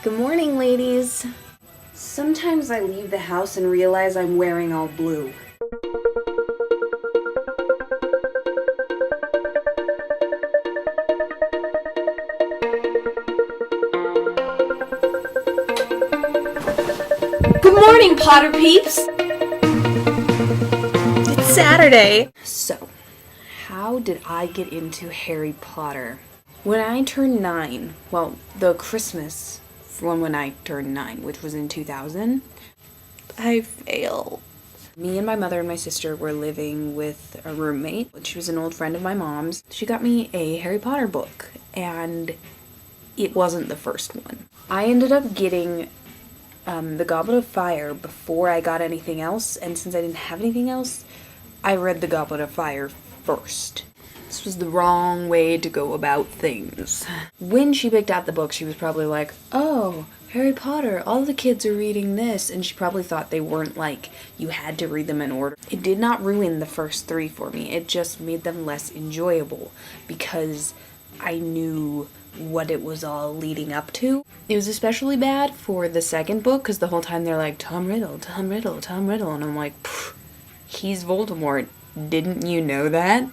Good morning, ladies. Sometimes I leave the house and realize I'm wearing all blue. Good morning, Potter peeps! It's Saturday. So, how did I get into Harry Potter? When I turned 9, well, the Christmas from when I turned 9, which was in 2000, I failed. Me and my mother and my sister were living with a roommate. She was an old friend of my mom's. She got me a Harry Potter book, and it wasn't the first one. I ended up getting the Goblet of Fire before I got anything else, and since I didn't have anything else, I read the Goblet of Fire first. This was the wrong way to go about things. When she picked out the book, she was probably like, oh, Harry Potter, all the kids are reading this, and she probably thought they weren't like, you had to read them in order. It did not ruin the first 3 for me, it just made them less enjoyable, because I knew what it was all leading up to. It was especially bad for the second book, because the whole time they're like, Tom Riddle, Tom Riddle, Tom Riddle, and I'm like, he's Voldemort, didn't you know that?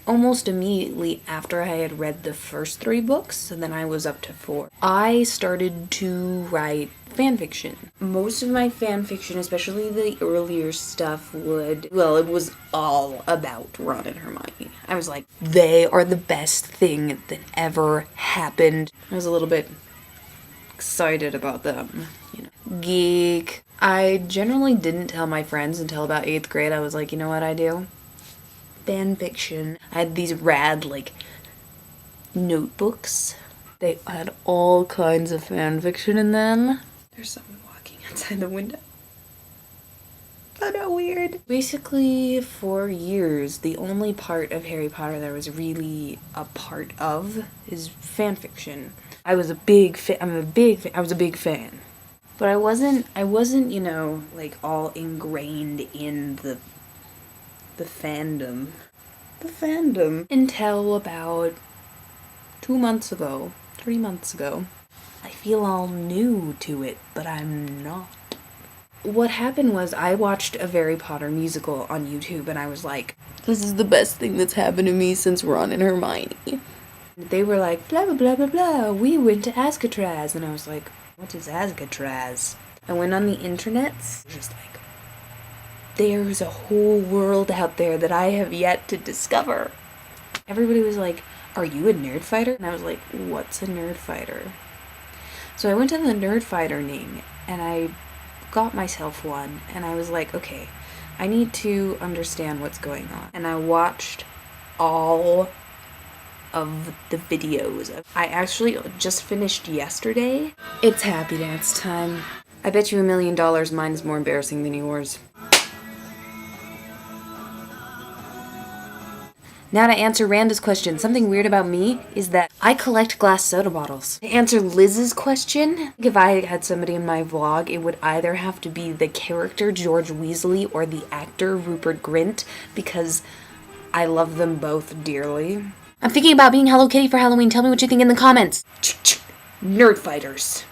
Almost immediately after I had read the first 3 books, and then I was up to 4, I started to write fanfiction. Most of my fanfiction, especially the earlier stuff, it was all about Ron and Hermione. I was like, they are the best thing that ever happened. I was a little bit excited about them, you know. Geek. I generally didn't tell my friends until about 8th grade. I was like, you know what I do? Fanfiction. I had these rad, notebooks. They had all kinds of fanfiction in them. There's someone walking outside the window. Oh no, weird. Basically, for years, the only part of Harry Potter that I was really a part of is fanfiction. I was a big fan. But I wasn't, all ingrained in the fandom. Until about 3 months ago. I feel all new to it, but I'm not. What happened was I watched a Harry Potter musical on YouTube, and I was like, this is the best thing that's happened to me since Ron and Hermione. They were like, blah, blah, blah, blah, blah, we went to Alcatraz, and I was like, what is Alcatraz? I went on the internet, just like, there's a whole world out there that I have yet to discover. Everybody was like, are you a nerd fighter? And I was like, what's a nerd fighter? So I went to the nerd fighter name, and I got myself one, and I was like, okay, I need to understand what's going on. And I watched all of the videos. I actually just finished yesterday. It's happy dance time. I bet you $1 million mine is more embarrassing than yours. Now to answer Randa's question, something weird about me is that I collect glass soda bottles. To answer Liz's question, if I had somebody in my vlog, it would either have to be the character George Weasley or the actor Rupert Grint, because I love them both dearly. I'm thinking about being Hello Kitty for Halloween. Tell me what you think in the comments. Nerd fighters.